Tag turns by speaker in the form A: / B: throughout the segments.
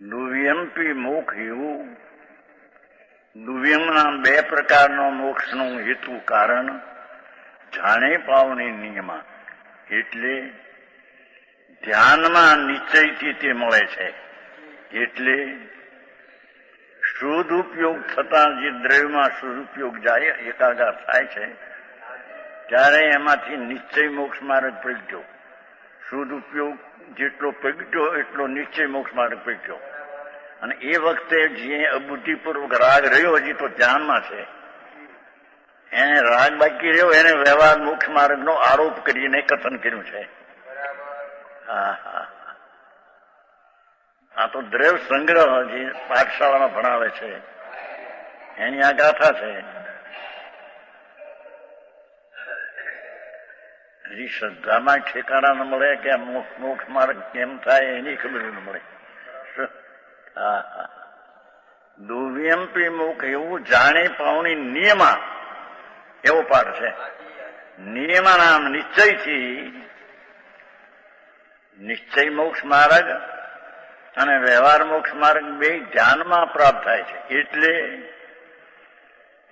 A: દુવ્યમપી મોક્ષ એવું દુવ્યમના બે પ્રકારનો મોક્ષનું હેતુ કારણ જાણે પાવની નિયમા એટલે ધ્યાનમાં નિશ્ચયથી તે મળે છે. એટલે સદુપયોગ થતા જે દ્રવ્યમાં સદુપયોગ જાય એકાકાર થાય છે ત્યારે એમાંથી નિશ્ચય મોક્ષ માર્ગ પ્રગટ્યો. સદુપયોગ જેટલો પ્રગટ્યો એટલો નિશ્ચય મોક્ષ માર્ગ પ્રગટ્યો. અને એ વખતે જે અબુદ્ધિપૂર્વક રાગ રહ્યો હજી તો ધ્યાનમાં છે, એને રાગ બાકી રહ્યો એને વ્યવહાર મોક્ષ માર્ગનો આરોપ કરીને કથન કર્યું છે. આ તો દ્રવ્ય સંગ્રહ જે પાઠશાળામાં ભણાવે છે એની આ ગાથા છે. હજી શ્રદ્ધામાં ઠેકાણા ન મળે કે મોક્ષ માર્ગ કેમ થાય એની ખબર ન મળે. દુવ્યમપી મોક્ષ એવું જાણે પાવણી નિયમા એવો પાઠ છે. નિયમાના નિશ્ચયથી નિશ્ચય મોક્ષ માર્ગ અને વ્યવહાર મોક્ષ માર્ગ બે ધ્યાનમાં પ્રાપ્ત થાય છે. એટલે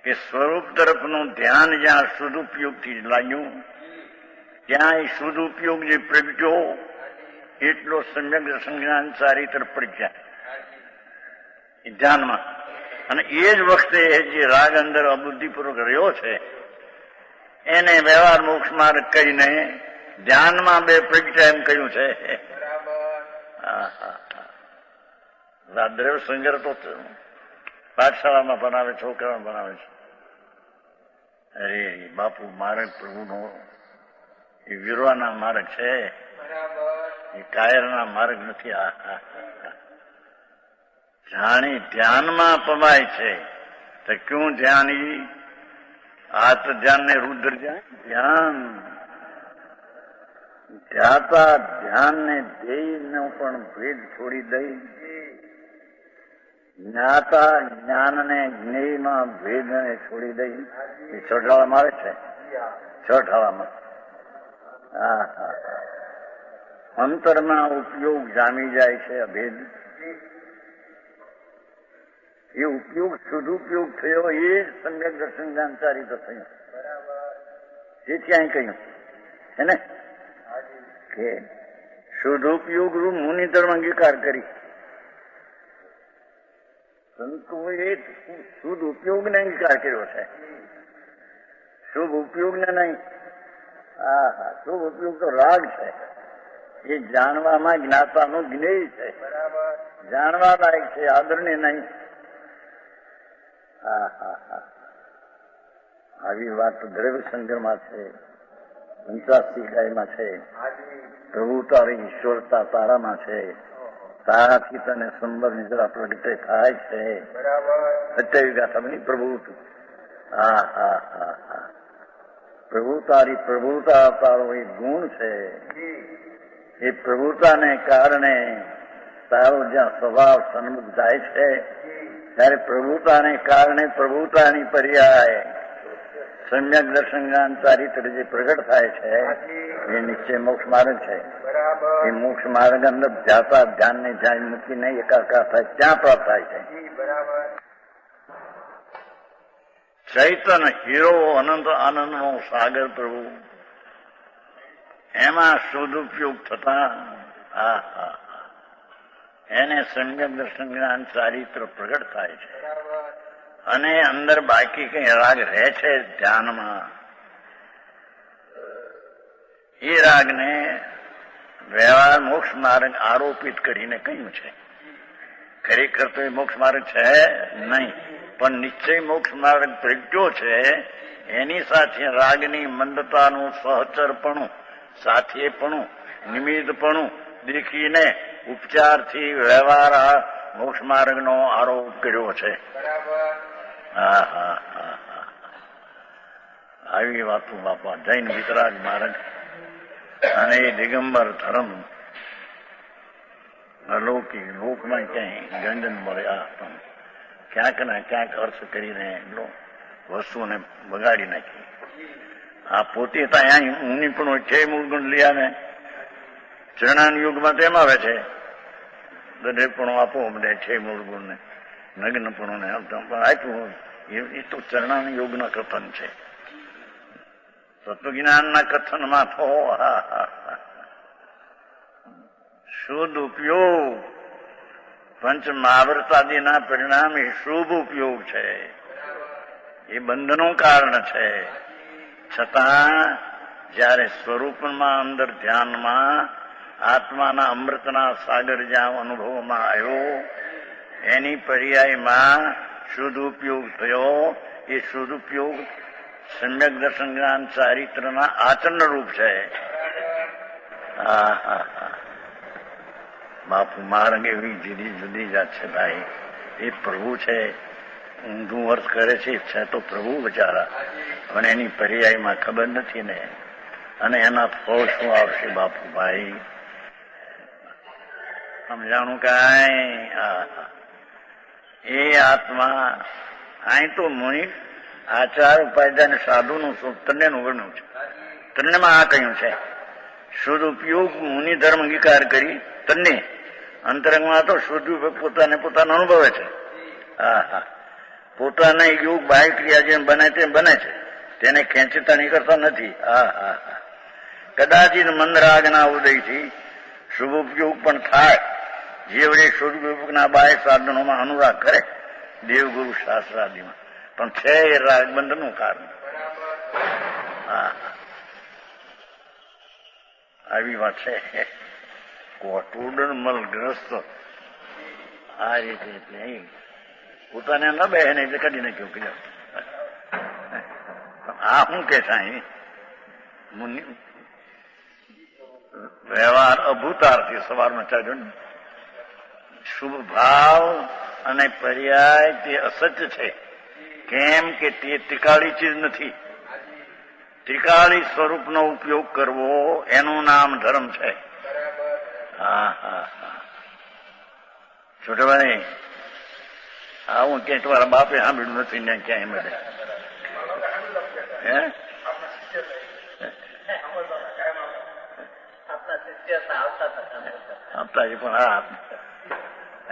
A: કે સ્વરૂપ તરફનું ધ્યાન જ્યાં સદુપયોગથી લાગ્યું ત્યાં એ સદુપયોગ જે પ્રગટ્યો એટલો સમ્યક સંજ્ઞાન સારી તરફ પ્રજ્ઞા ધ્યાનમાં. અને એ જ વખતે જે રાગ અંદર અબુદ્ધિપૂર્વક રહ્યો છે એને વ્યવહાર મોક્ષ માર્ગ કહીને ધ્યાનમાં બે પ્રગટ્યા એમ કહ્યું છે. દ્રવ્ય સંગ્રહ તો પાઠશાળામાં બનાવે, છોકરામાં બનાવે છે. અરે બાપુ માર્ગ પ્રભુનો એ વીરવાના માર્ગ છે, એ કાયરના માર્ગ નથી. જાણી ધ્યાનમાં પમાય છે તો ક્યું ધ્યાન? આત્મ ધ્યાન ને રુદ્ર ધ્યાન. ધ્યાતા ધ્યાન ને ધ્યેયનો પણ ભેદ છોડી દઈ, જ્ઞાતા જ્ઞાન ને જ્ઞેયમાં ભેદ ને છોડી દઈ. એ છઠાળામાં આવે છે. છઠાળામાં અંતરમાં ઉપયોગ જામી જાય છે અભેદ. એ ઉપયોગ સદુપયોગ થયો એ સમ્યક દર્શન જ્ઞાનચારી તો થયું. એ ક્યાંય કહ્યું છે ને કે સદુપયોગ રૂપ મુનિ ધર્મ અંગીકાર કરી. સંતોએ શુદ્ધ ઉપયોગને અંગીકાર કર્યો છે, શુભ ઉપયોગને નહીં. શુભ ઉપયોગ તો રાગ છે, એ જાણવામાં જ્ઞાતાનું જ્ઞેય છે, જાણવા લાયક છે, આદરણીય નહીં. આવી વાત દ્રવ્ય સંગ્રહમાં છે, 85 ગાયમાં છે. પ્રભુ તારી ઈશ્વરતા તારામાં છે, તારાથી તને સુંદર નિદ્રા પ્રગટે થાય છે. સત્યાવી ગાથા બની પ્રભુ. પ્રભુ તારી પ્રભુતા તારો એક ગુણ છે. એ પ્રભુતાને કારણે તારો જ્યાં સ્વભાવ સન્મુખ જાય છે ત્યારે પ્રભુતાને કારણે પ્રભુતાની પર્યાય સમ્યક દર્શન જ્ઞાન ચારિત્ર જે પ્રગટ થાય છે એ નિશ્ચય મોક્ષ માર્ગ છે. એ મોક્ષ માર્ગ અંદર જાતા ધ્યાન ને ધ્યાન મૂકીને એકાકાર થાય ત્યાં પ્રાપ્ત થાય છે. ચૈતન હીરો અનંત આનંદનો સાગર પ્રભુ એમાં સદુપયોગ થતા એને સમ્યક દર્શન જ્ઞાન ચારિત્ર પ્રગટ થાય છે. અને અંદર બાકી કઈ રાગ રહે છે ધ્યાનમાં, એ રાગને વ્યવહાર મોક્ષ માર્ગ આરોપિત કરીને કહ્યું છે. ખરેખર તો એ મોક્ષ માર્ગ છે નહીં, પણ નિશ્ચય મોક્ષ માર્ગ પ્રગટ્યો છે. એની સાથે રાગની મંદતાનું સહચરપણું, સાથીપણું, નિમિત્તપણું દેખીને ઉપચારથી વ્યવહાર મોક્ષ માર્ગનો આરોપ કર્યો છે. આવી વાતો બાપા જૈન વિતરાગ માર્ગ અને દિગંબર ધર્મ અલૌકિક લોકમાં ક્યાંય ગંજન મળ્યા પણ ક્યાંક ને ક્યાંક અર્થ કરીને વસ્તુને બગાડી નાખી. આ પોતે ત્યાં ઊની પણ છે મૂળ ગુણ લિયા ને ચરણાન યુગમાં તેમ આવે છે દરેકપણું આપવો પડે છે મૂળગુણને, નગ્નપણું આપ્યું. એ તો ચરણાન યોગના કથન છે. તત્વજ્ઞાનના કથનમાં તો શુદ્ધ ઉપયોગ પંચ મહાવ્રતાદિના પરિણામે શુભ ઉપયોગ છે. એ બંધનું કારણ છે. છતાં જયારે સ્વરૂપમાં અંદર ધ્યાનમાં આત્માના અમૃતના સાગર જ્યાં અનુભવમાં આવ્યો એની પર્યાયમાં શુદ્ધ ઉપયોગ થયો. એ શુદ્ધ ઉપયોગ સમ્યક દર્શન જ્ઞાન ચારિત્રના આચરણ રૂપ છે. બાપુ માર્ગ એવી જુદી જુદી જાત છે ભાઈ. એ પ્રભુ છે, ઊંધું અર્થ કરે છે તો પ્રભુ બચારા, પણ એની પર્યાયમાં ખબર નથી ને. અને એના ફળ શું આવશે બાપુ ભાઈ સમજાણું કાંઈ? એ આત્મા અહીં તો મુનિ આચાર ઉપાયદાન સાધુનું ત્રણેયનું વર્ણન છે. ત્રણેયમાં આ કહ્યું છે શુદ્ધ ઉપયોગ મુનિ ધર્મ અંગીકાર કરી ત્રણે અંતરંગમાં તો શુદ્ધ ઉપયોગ પોતાને પોતાનો અનુભવે છે. પોતાના યોગ બાહ્ય ક્રિયા જેમ બને તેમ બને છે, તેને ખેંચતાની કરતા નથી. કદાચિત મંદરાગના ઉદયથી શુભ ઉપયોગ પણ થાય. જે વડે શુદ્ધ ઉપયોગના બાહ્ય સાધનોમાં અનુરાગ કરે દેવગુરુ શાસ્ત્રાદિમાં, પણ છે એ રાગબંધનું કારણ. આવી વાત છે. કોટુડનમલ ગ્રસ્ત આ રીતે એટલે પોતાને ન બે ને એટલે કાઢી નાખ્યું કે આ શું કે છે મુનિ વ્યવહાર અભૂતાર્થી સવારમાં ચાલ્યો ને. શુભ ભાવ અને પર્યાય તે અસત્ય છે. કેમ કે તે ત્રિકાળી ચીજ નથી. ત્રિકાળી સ્વરૂપનો ઉપયોગ કરવો એનું નામ ધર્મ છે. છોટભાઈ આવું ક્યાંય તમારા બાપે સાંભળ્યું નથી ને ક્યાંય મળે હે? આપતા પણ હા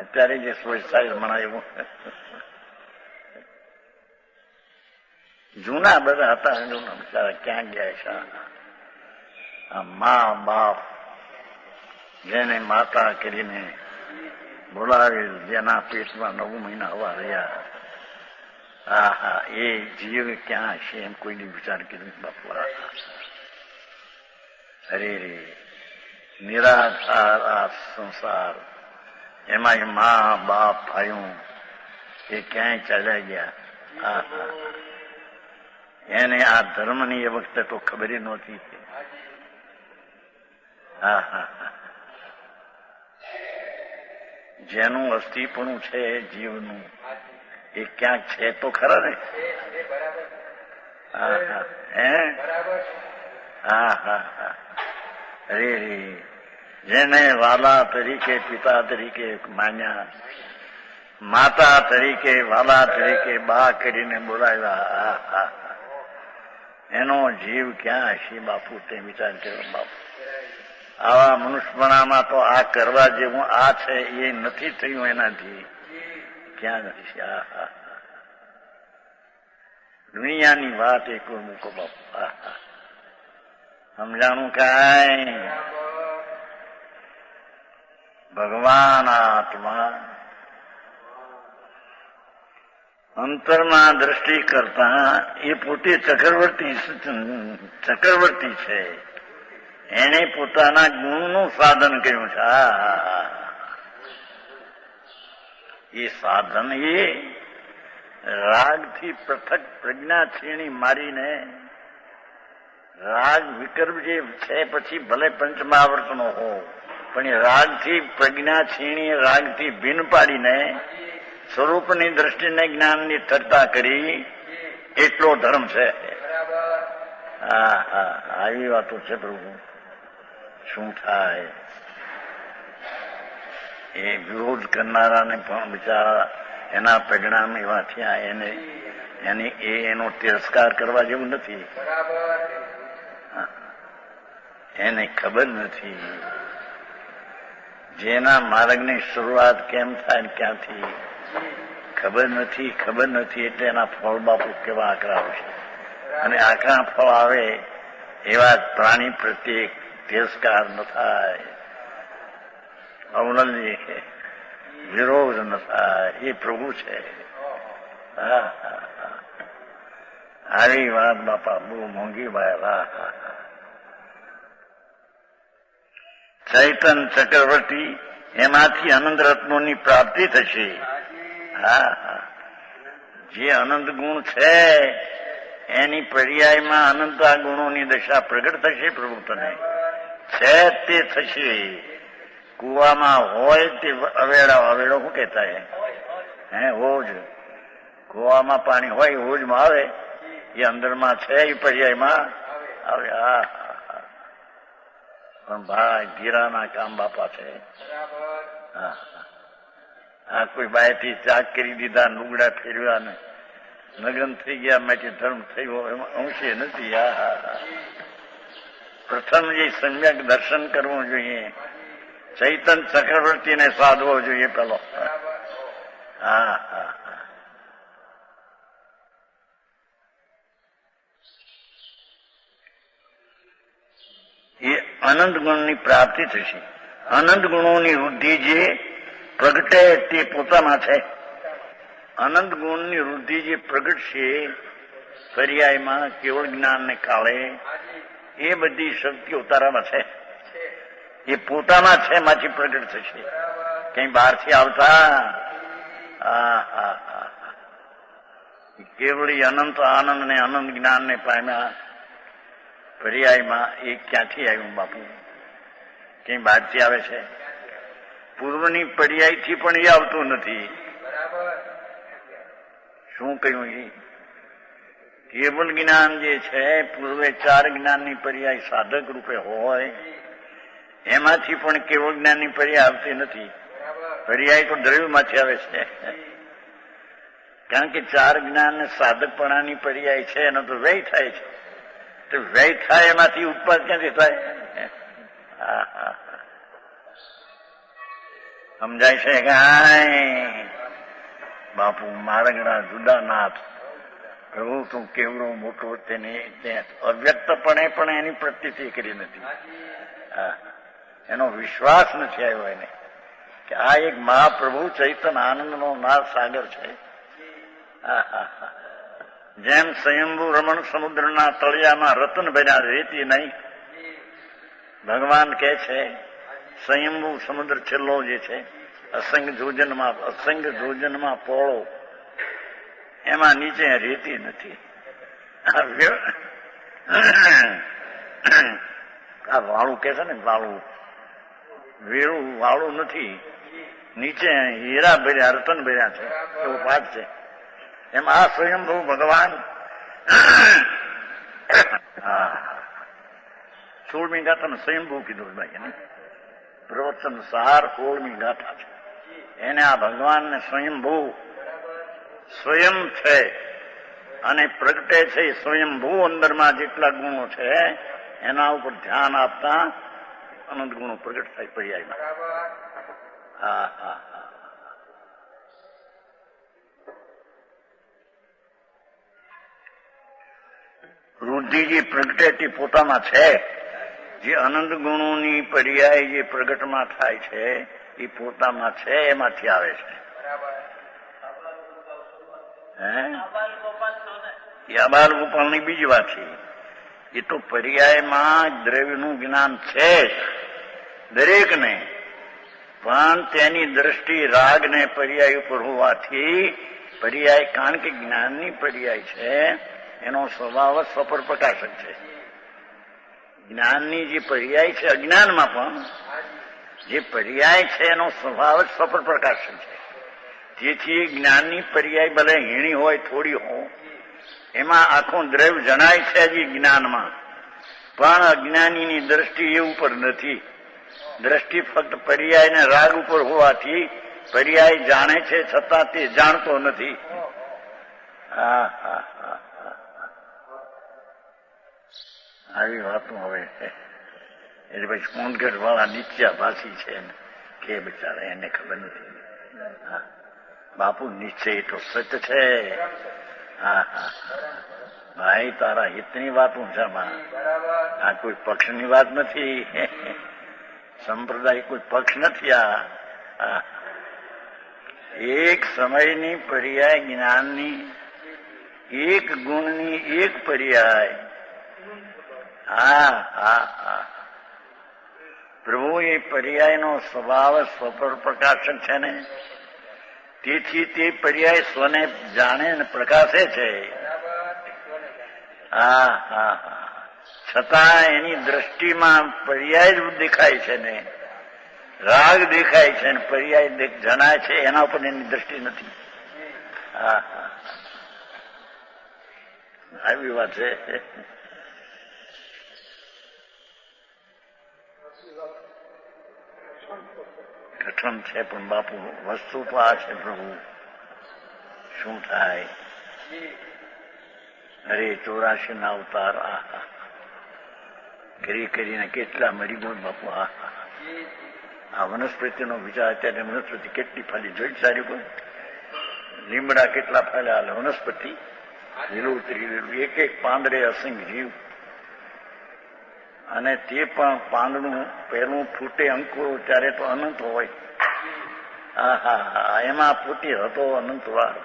A: અત્યારે જે સોચ સાહેબ મનાયું જૂના બધા હતા જૂના બિચારા ક્યાં ગયા છે? આ મા બાપ જેને માતા કરીને બોલાવેલ, જેના પેટમાં 9 મહિના હવા રહ્યા, એ જીવ ક્યાં છે એમ કોઈને વિચાર કર્યો બાપા? અરે રે નિરાધાર આ સંસાર, એમાં મા બાપ ભાઈઓ એ ક્યાંય ચાલ્યા ગયા. એને આ ધર્મની એ વખતે તો ખબર નહોતી. જેનું અસ્તિપણું છે જીવનું એ ક્યાંક છે તો ખરા ને. અરે જેને વાલા તરીકે પિતા તરીકે માન્યા, માતા તરીકે વાલા તરીકે બા કરીને બોલાવ્યા, એનો જીવ ક્યાં હશે બાપુ? તે વિચાર કર્યો બાપુ. આવા મનુષ્યપણામાં તો આ કરવા જેવું આ છે એ નથી થયું એનાથી. ક્યાં નથી? દુનિયાની વાત એક મૂકો બાપુ. સમજાણું કાંઈ? ભગવાન આત્મા અંતરમાં દ્રષ્ટિ કરતા એ પોતે ચક્રવર્તી છે. એને પોતાના ગુણનું સાધન કર્યું છે. એ સાધન એ રાગથી પૃથક પ્રજ્ઞા છીણી મારીને, રાગ વિકલ્પ જે છે પછી ભલે પંચમહાવર્તનો હો, પણ એ રાગથી પ્રજ્ઞા છીણી રાગથી ભિન્ન પાડીને સ્વરૂપની દ્રષ્ટિને જ્ઞાનની તરતા કરી એટલો ધર્મ છે. આવી વાતો છે પ્રભુ. શું થાય? એ વિરોધ કરનારાને પણ બિચારા એના પરિણામ એવા થયા. એનો તિરસ્કાર કરવા જેવું નથી. એને ખબર નથી. જેના માર્ગની શરૂઆત કેમ થાય ને ક્યાંથી ખબર નથી એટલે એના ફળ બાપુ કેવા આકરા આવશે. અને આકરા ફળ આવે એવા પ્રાણી પ્રત્યે તિરસ્કાર ન થાય, અવનલજી વિરોધ ન થાય. એ પ્રભુ છે. આવી વાત બાપા બહુ મોંઘી વાત. ચૈતન ચક્રવર્તી એમાંથી અનંત રત્નોની પ્રાપ્તિ થશે. જે અનંત ગુણ છે એની પર્યાયમાં અનંતા ગુણોની દશા પ્રગટ થશે. પ્રભુ તને છે તે થશે. કુવામાં હોય તે અવેડો શું કહેતા હે હોજ. કુવામાં પાણી હોય હોજમાં આવે, એ અંદરમાં છે એ પર્યાયમાં આવે. પણ ભાઈ ધીરાના કામ બાપા છે. આ કોઈ બાયથી ત્યાગ કરી દીધા, લુગડા ફેરવ્યા ને લગ્ન થઈ ગયા માટે ધર્મ થયો એમાં અંશે નથી. પ્રથમ જે સમ્યક દર્શન કરવું જોઈએ, ચૈતન ચક્રવર્તીને સાધવો જોઈએ પેલો. એ અનંત ગુણની પ્રાપ્તિ થશે. અનંત ગુણોની વૃદ્ધિ જે પ્રગટે તે પોતામાં છે. અનંત ગુણની વૃદ્ધિ જે પ્રગટશે પર્યાયમાં કેવળ જ્ઞાનને કાળે, એ બધી શક્તિઓ તારામાં છે. એ પોતામાં છે, માંથી પ્રગટ થશે, કઈ બહારથી આવતા. કેવળી અનંત આનંદ ને અનંત જ્ઞાન ને પામ્યા પર્યાયમાં. એ ક્યાંથી આવ્યું બાપુ? કઈ બહારથી આવે છે? પૂર્વની પર્યાયથી પણ એ આવતું નથી. શું કહ્યું? એ કેવલ જ્ઞાન જે છે પૂર્વે 4 જ્ઞાનની પર્યાય સાધક રૂપે હોય, એમાંથી પણ કેવળ જ્ઞાનની પર્યાય આવતી નથી. પર્યાય તો દ્રવ્યમાંથી આવે છે. કારણ કે 4 જ્ઞાન સાધકપણાની પર્યાય છે, એનો તો વ્યય થાય છે. તો વ્યય થાય એમાંથી ઉત્પાદ ક્યાંથી થાય? સમજાય છે? કાંઈ બાપુ મારગડા જુદાનાથ પ્રભુ તું કેવડો મોટો, તેને અવ્યક્તપણે પણ એની પ્રતીતિ કરી નથી. એનો વિશ્વાસ નથી આવ્યો એને કે આ એક મહાપ્રભુ ચૈતન આનંદનો નાદ સાગર છે. જેમ સ્વયંભુ રમણ સમુદ્રના તળિયામાં રતન ભર્યા રેતી નહીં, ભગવાન કહે છે સ્વયંભુ સમુદ્ર છેલ્લો જે છે અસંગ જોજનમાં પોળો, એમાં નીચે રેતી નથી. આ વાળું કે છે ને, વાળું વેરું વાળું નથી, નીચે હીરા ભર્યા રતન ભર્યા છે, એવો પાઠ છે. એમ આ સ્વયંભુ ભગવાન 16મી ગાથાને સ્વયંભુ કીધું ભાઈ, એને પ્રવચન સાર 16મી ગાથા છે. એને આ ભગવાનને સ્વયંભુ સ્વયં છે અને પ્રગટે છે. સ્વયંભૂ અંદરમાં જેટલા ગુણો છે એના ઉપર ધ્યાન આપતા અનંત ગુણો પ્રગટ થાય પર્યાયમાં. વૃદ્ધિ જે પ્રગટે તે પોતામાં છે. જે અનંત ગુણોની પર્યાય જે પ્રગટમાં થાય છે એ પોતામાં છે, એમાંથી આવે છે. એ અબાલ ગોપાલની બીજી વાત છે. એ તો પર્યાયમાં દ્રવ્યનું જ્ઞાન છે દરેકને, પણ તેની દ્રષ્ટિ રાગને પર્યાય ઉપર હોવાથી પર્યાય, કારણ કે જ્ઞાનની પર્યાય છે એનો સ્વભાવ જ સ્વપર પ્રકાશક છે. જ્ઞાનની જે પર્યાય છે અજ્ઞાનમાં પણ જે પર્યાય છે એનો સ્વભાવ જ સ્વપર પ્રકાશક છે. તેથી જ્ઞાનની પર્યાય ભલે હીણી હોય થોડી હોય, એમાં આખું દ્રવ્ય જણાય છે જે જ્ઞાનમાં, પણ અજ્ઞાનીની દ્રષ્ટિ એ ઉપર નથી. દ્રષ્ટિ ફક્ત પર્યાય ને રાગ ઉપર હોવાથી પર્યાય જાણે છે છતાં તે જાણતો નથી. આવી વાતો હવે એટલે પછી કોંગઢ વાળા નીચા ભાષી છે કે બિચારા એને ખબર નથી. બાપુ નિશ્ચય તો સત્ય છે. હા હા ભાઈ, તારા હિતની વાત હું છે. આ કોઈ પક્ષની વાત નથી. સંપ્રદાય કોઈ પક્ષ નથી. આ એક સમયની પર્યાય જ્ઞાનની, એક ગુણની એક પર્યાય. હા હા હા પ્રભુ એ પર્યાયનો સ્વભાવ સ્વપર પ્રકાશક છે ને, તેથી તે પર્યાય સ્વને જાણે અને પ્રકાશે છે. હા હા હા છતાં એની દ્રષ્ટિમાં પર્યાય જ દેખાય છે ને, રાગ દેખાય છે ને પર્યાય જણાય છે, એના ઉપર એની દ્રષ્ટિ નથી. હા હા આવી વાત છે. કઠણ છે પણ બાપુ વસ્તુ તો આ છે. પ્રભુ શું થાય? અરે 84 ના અવતાર કરીને કેટલા મરી ગયો બાપુ. આ વનસ્પતિનો વિચાર અત્યારે વનસ્પતિ કેટલી ફાલી જોઈ સારી કોઈ લીમડા કેટલા ફાલ્યા વનસ્પતિ લીલોતરી લીલું એક એક પાંદડે અસંખ્ય જીવ અને તે પણ પાંદડું પહેલું ફૂટે અંકુરો ત્યારે તો અનંત હોય. હા હા હા એમાં ફૂટી હતો અનંતવાર.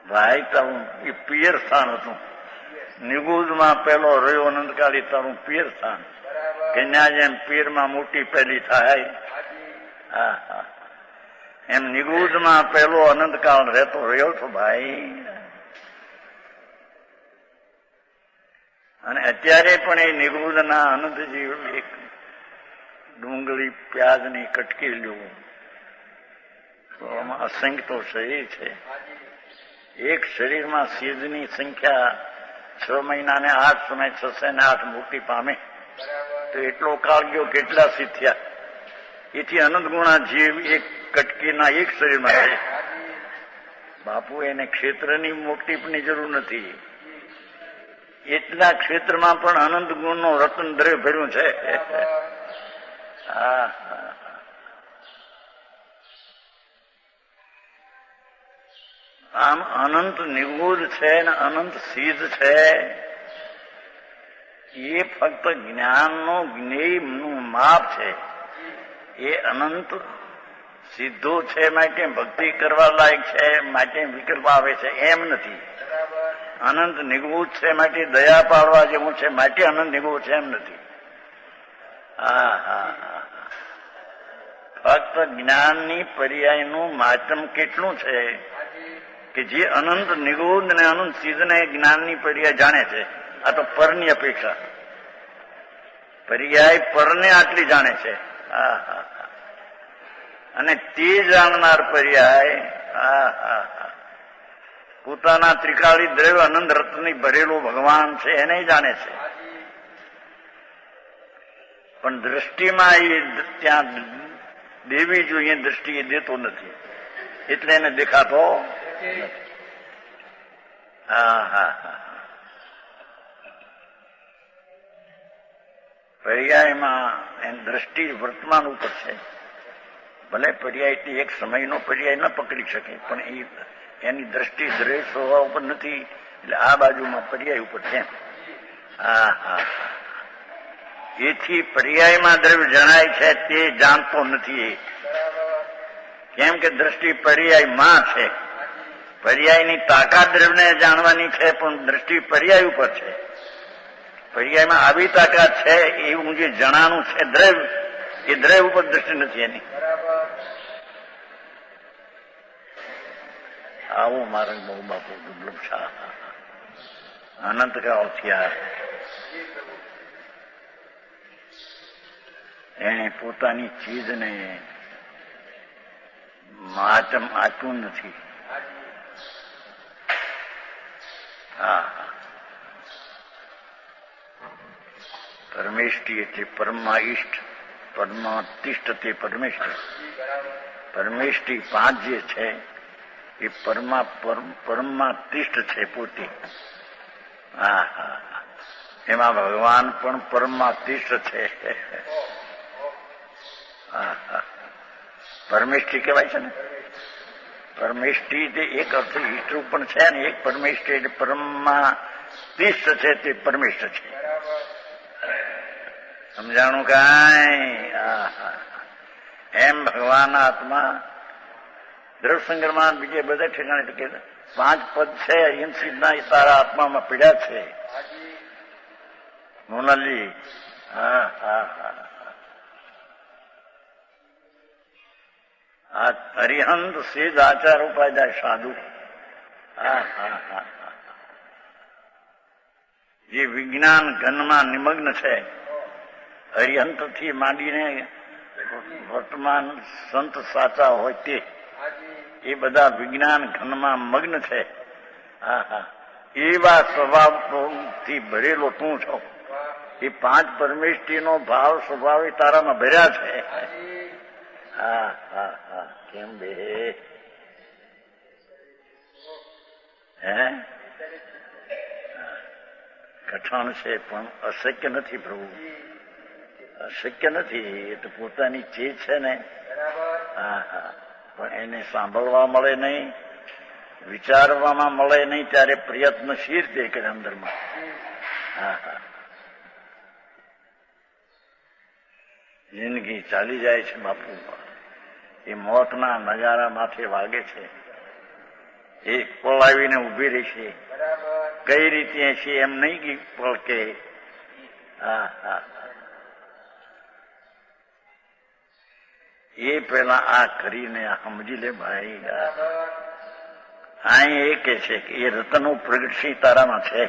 A: ભાઈ તારું એ પિયર સ્થાન હતું. નિગુદમાં પેલો રહ્યો અનંતકાળી તારું પિયર સ્થાન. કન્યા જેમ પિયરમાં મોટી પહેલી થાય. હા હા એમ નિગુદમાં પેલો અનંતકાળ રહેતો રહ્યો છો ભાઈ. અને અત્યારે પણ એ નિગુદના અનંત જીવ એક ડુંગળી પ્યાજની કટકી લેવું તો આમાં અસંખ્ય તો શરીર છે. એક શરીરમાં સીધની સંખ્યા 6 મહિના ને 8 સમય 608 મોટી પામે તો એટલો કાળ ગયો. કેટલા સિદ્ધ થયા? એથી અનંત ગુણા જીવ એક કટકીના એક શરીરમાં છે. બાપુ એને ક્ષેત્રની મોટીપની જરૂર નથી. એટલા ક્ષેત્રમાં પણ અનંત ગુણનો રતન દ્રવ્ય ભર્યું છે. હા આમ અનંત નિગુદ છે ને અનંત સિદ્ધ છે. એ ફક્ત જ્ઞાનનો જ્ઞેયનું માપ છે. એ અનંત સિદ્ધો છે માટે ભક્તિ કરવા લાયક છે માટે વિકલ્પ આવે છે એમ નથી. અનંત નિગુદ છે માટે દયા પાડવા જેવું છે માટે અનંત નિગુદ છે એમ નથી. હા હા હા ફક્ત જ્ઞાનની પર્યાયનું માધ્યમ કેટલું છે કે જે અનંત નિગુદ ને અનંત સિદ્ધને જ્ઞાનની પર્યાય જાણે છે. આ તો પરની અપેક્ષા પર્યાય પરને આટલી જાણે છે. હા હા અને તે જાણનાર પર્યાય પોતાના ત્રિકાળી દ્રવ્ય અનંત રત્નની ભરેલો ભગવાન છે એને જાણે છે. પણ દ્રષ્ટિમાં એ ત્યાં દેવી જોઈએ દ્રષ્ટિ એ દેતો નથી એટલે એને દેખાતો નથી. હા હા હા પર્યાયમાં એની દ્રષ્ટિ વર્તમાન ઉપર છે. ભલે પર્યાયથી એક સમયનો પર્યાય ન પકડી શકે પણ એની દ્રષ્ટિ દ્રવ્ય સ્વભાવ ઉપર નથી એટલે આ બાજુમાં પર્યાય ઉપર છે. હા હા એથી પર્યાયમાં દ્રવ્ય જણાય છે તે જાણતો નથી. કેમ કે દ્રષ્ટિ પર્યાયમાં છે. પર્યાયની તાકાત દ્રવ્યને જાણવાની છે પણ દ્રષ્ટિ પર્યાય ઉપર છે. પર્યાયમાં આવી તાકાત છે એવું જે જણાનું છે દ્રવ્ય એ દ્રવ્ય ઉપર દ્રષ્ટિ નથી એની. આવું મારો બહુ બાપુ દુર્લભ છે. અનંત કાળ થયા એને પોતાની ચીજને માતમ આપ્યું નથી. હા પરમેષ્ટિ એટલે પરમા ઈષ્ટ, પરમાતિષ્ઠ તે પરમેષ્ટિ. પરમેષ્ટિ 5 જે છે એ પરમાતિષ્ઠ છે પોતે. હા હા એમાં ભગવાન પણ પરમાતિષ્ઠ છે. હા હા પરમેષ્ઠી કહેવાય છે ને. પરમેષ્ઠી તે એક અર્થ ઈષ્ટરૂપ પણ છે ને એક પરમેષ્ઠી એટલે પરમમાં તિષ્ઠ છે તે પરમેષ્ઠ છે. સમજાણું કાંઈ? એમ ભગવાનના આત્મા દ્રઢ સંગ્રહમાં બીજે બધા ઠેકાણે કે 5 પદ છે અહિંસીના એ તારા આત્મામાં પીડ્યા છે. મોનાલી આ અરિહંત સિદ્ધ આચાર ઉપાય સાધુ જે વિજ્ઞાન ઘનમાં નિમગ્ન છે અરિહંત થી માંડીને વર્તમાન સંત સાચા હોય તે એ બધા વિજ્ઞાન ઘનમાં મગ્ન છે. એવા સ્વભાવથી ભરેલો તું છો. એ 5 પરમેષ્ઠીનો ભાવ સ્વભાવ તારામાં ભર્યા છે. કેમ બે હે કઠણ છે પણ અશક્ય નથી પ્રભુ, અશક્ય નથી. એ તો પોતાની ચીજ છે ને. પણ એને સાંભળવા મળે નહીં, વિચારવામાં મળે નહીં ત્યારે પ્રયત્નશીલ તે કરે અંદરમાં. જિંદગી ચાલી જાય છે બાપુ. એ મોતના નજારા માથે વાગે છે. એક પળ આવીને ઉભી રહેશે. કઈ રીતે છે એમ નહીં પળ કે એ પેલા આ કરીને સમજી લે ભાઈ. અહીં એ કે છે કે એ રતનનું પ્રગટસિંહ તારામાં છે.